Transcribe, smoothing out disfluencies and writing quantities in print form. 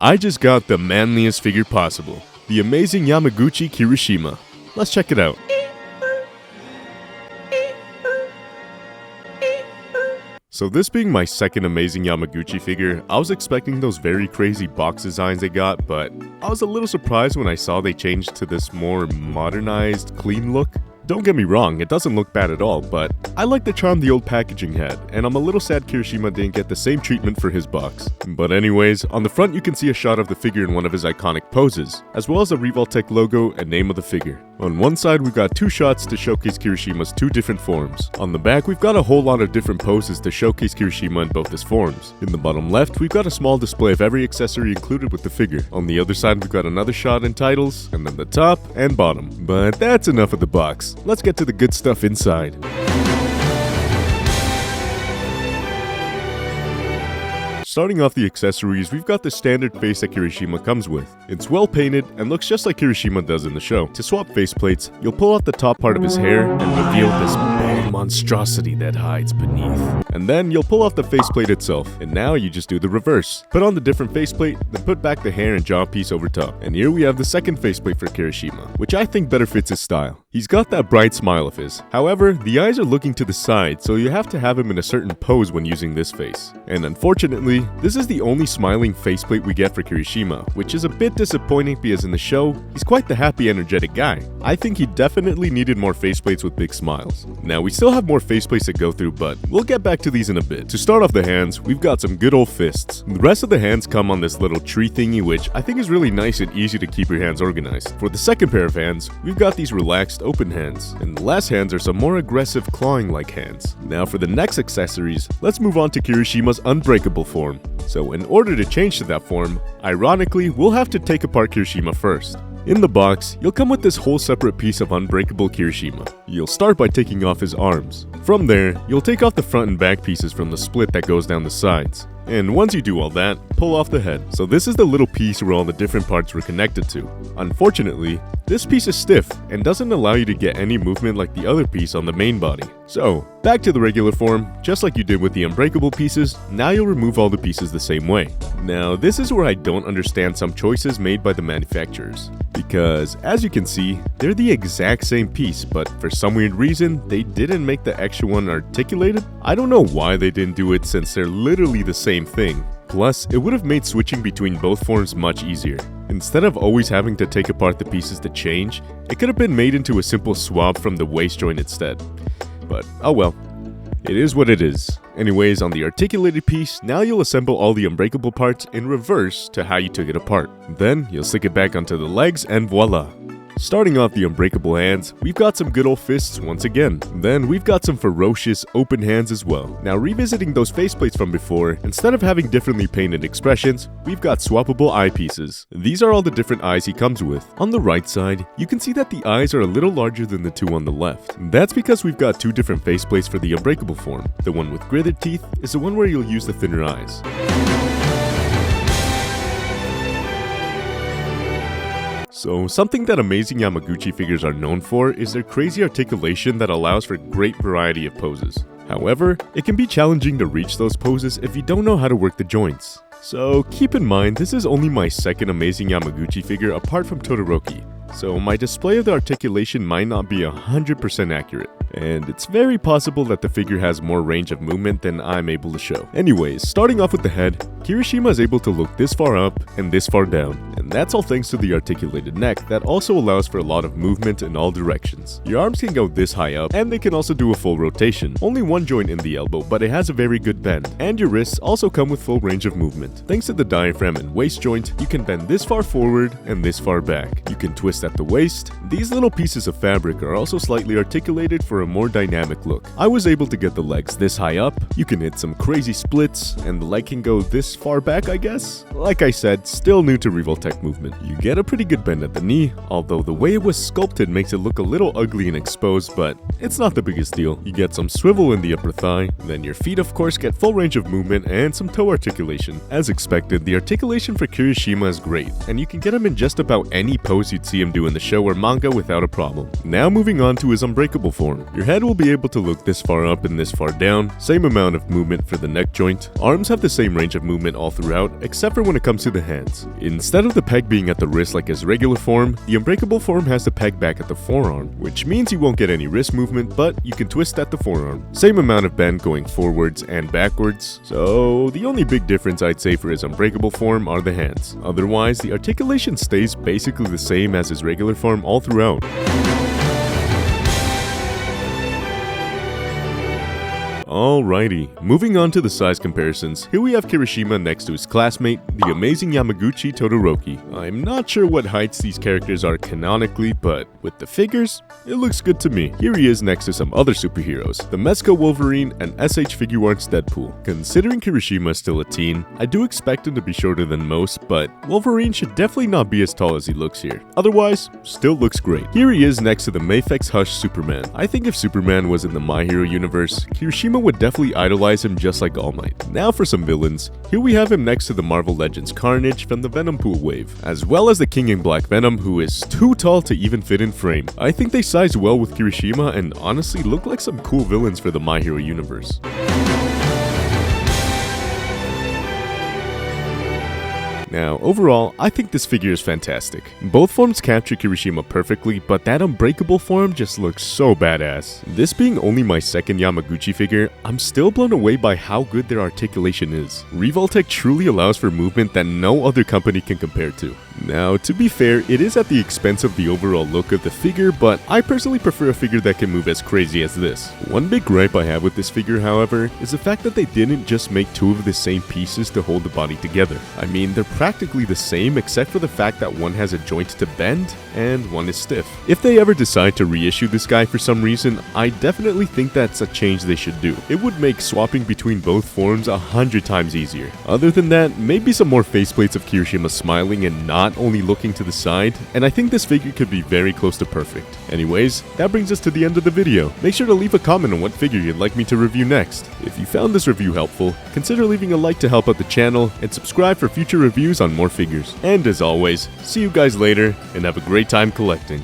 I just got the manliest figure possible, the amazing Yamaguchi Kirishima. Let's check it out. So this being my second amazing Yamaguchi figure, I was expecting those very crazy box designs they got, but I was a little surprised when I saw they changed to this more modernized, clean look. Don't get me wrong, it doesn't look bad at all, but I like the charm the old packaging had, and I'm a little sad Kirishima didn't get the same treatment for his box. But anyways, on the front you can see a shot of the figure in one of his iconic poses, as well as a Revoltech logo and name of the figure. On one side we've got two shots to showcase Kirishima's two different forms. On the back we've got a whole lot of different poses to showcase Kirishima in both his forms. In the bottom left we've got a small display of every accessory included with the figure. On the other side we've got another shot and titles, and then the top and bottom. But that's enough of the box. Let's get to the good stuff inside. Starting off the accessories, we've got the standard face that Kirishima comes with. It's well painted and looks just like Kirishima does in the show. To swap faceplates, you'll pull out the top part of his hair and reveal this big monstrosity that hides beneath. And then you'll pull off the faceplate itself, and now you just do the reverse. Put on the different faceplate, then put back the hair and jaw piece over top. And here we have the second faceplate for Kirishima, which I think better fits his style. He's got that bright smile of his. However, the eyes are looking to the side, so you have to have him in a certain pose when using this face. And unfortunately, this is the only smiling faceplate we get for Kirishima, which is a bit disappointing because in the show, he's quite the happy, energetic guy. I think he definitely needed more faceplates with big smiles. Now, we still have more faceplates to go through, but we'll get back to these in a bit. To start off the hands, we've got some good old fists. The rest of the hands come on this little tree thingy, which I think is really nice and easy to keep your hands organized. For the second pair of hands, we've got these relaxed, open hands. And the last hands are some more aggressive, clawing-like hands. Now for the next accessories, let's move on to Kirishima's unbreakable form. So in order to change to that form, ironically, we'll have to take apart Kirishima first. In the box, you'll come with this whole separate piece of unbreakable Kirishima. You'll start by taking off his arms. From there, you'll take off the front and back pieces from the split that goes down the sides. And once you do all that, pull off the head. So this is the little piece where all the different parts were connected to. Unfortunately, this piece is stiff and doesn't allow you to get any movement like the other piece on the main body. So, back to the regular form, just like you did with the unbreakable pieces, now you'll remove all the pieces the same way. Now, this is where I don't understand some choices made by the manufacturers. Because, as you can see, they're the exact same piece, but for some weird reason, they didn't make the extra one articulated. I don't know why they didn't do it since they're literally the same thing. Plus, it would have made switching between both forms much easier. Instead of always having to take apart the pieces to change, it could have been made into a simple swap from the waist joint instead. But oh well, it is what it is. Anyways, on the articulated piece, now you'll assemble all the unbreakable parts in reverse to how you took it apart. Then, you'll stick it back onto the legs and voila! Starting off the unbreakable hands, we've got some good old fists once again. Then we've got some ferocious, open hands as well. Now revisiting those faceplates from before, instead of having differently painted expressions, we've got swappable eyepieces. These are all the different eyes he comes with. On the right side, you can see that the eyes are a little larger than the two on the left. That's because we've got two different faceplates for the unbreakable form. The one with gritted teeth is the one where you'll use the thinner eyes. So, something that amazing Yamaguchi figures are known for is their crazy articulation that allows for great variety of poses. However, it can be challenging to reach those poses if you don't know how to work the joints. So keep in mind, this is only my second amazing Yamaguchi figure apart from Todoroki, so my display of the articulation might not be 100% accurate. And it's very possible that the figure has more range of movement than I'm able to show. Anyways, starting off with the head, Kirishima is able to look this far up and this far down, and that's all thanks to the articulated neck that also allows for a lot of movement in all directions. Your arms can go this high up, and they can also do a full rotation. Only one joint in the elbow, but it has a very good bend, and your wrists also come with full range of movement. Thanks to the diaphragm and waist joint, you can bend this far forward and this far back. You can twist at the waist. These little pieces of fabric are also slightly articulated for a more dynamic look. I was able to get the legs this high up, you can hit some crazy splits, and the leg can go this far back, I guess? Like I said, still new to Revoltech neck movement. You get a pretty good bend at the knee, although the way it was sculpted makes it look a little ugly and exposed, but it's not the biggest deal. You get some swivel in the upper thigh, then your feet of course get full range of movement and some toe articulation. As expected, the articulation for Kirishima is great, and you can get him in just about any pose you'd see him do in the show or manga without a problem. Now moving on to his unbreakable form. Your head will be able to look this far up and this far down, same amount of movement for the neck joint. Arms have the same range of movement all throughout, except for when it comes to the hands. Instead of the peg being at the wrist like his regular form, the unbreakable form has the peg back at the forearm, which means you won't get any wrist movement, but you can twist at the forearm. Same amount of bend going forwards and backwards, so the only big difference I'd say for his unbreakable form are the hands. Otherwise, the articulation stays basically the same as his regular form all throughout. Alrighty, moving on to the size comparisons. Here we have Kirishima next to his classmate, the amazing Yamaguchi Todoroki. I'm not sure what heights these characters are canonically, but with the figures, it looks good to me. Here he is next to some other superheroes, the Mezco Wolverine and SH Figuarts Deadpool. Considering Kirishima is still a teen, I do expect him to be shorter than most, but Wolverine should definitely not be as tall as he looks here. Otherwise, still looks great. Here he is next to the Mafex Hush Superman. I think if Superman was in the My Hero universe, Kirishima would definitely idolize him just like All Might. Now for some villains. Here we have him next to the Marvel Legends Carnage from the Venom Pool wave, as well as the King in Black Venom, who is too tall to even fit in frame. I think they size well with Kirishima and honestly look like some cool villains for the My Hero universe. Now, overall, I think this figure is fantastic. Both forms capture Kirishima perfectly, but that unbreakable form just looks so badass. This being only my second Yamaguchi figure, I'm still blown away by how good their articulation is. Revoltech truly allows for movement that no other company can compare to. Now, to be fair, it is at the expense of the overall look of the figure, but I personally prefer a figure that can move as crazy as this. One big gripe I have with this figure, however, is the fact that they didn't just make two of the same pieces to hold the body together. I mean, they're practically the same except for the fact that one has a joint to bend and one is stiff. If they ever decide to reissue this guy for some reason, I definitely think that's a change they should do. It would make swapping between both forms 100 times easier. Other than that, maybe some more faceplates of Kirishima smiling and not only looking to the side, and I think this figure could be very close to perfect. Anyways, that brings us to the end of the video. Make sure to leave a comment on what figure you'd like me to review next. If you found this review helpful, consider leaving a like to help out the channel, and subscribe for future reviews on more figures. And as always, see you guys later, and have a great time collecting.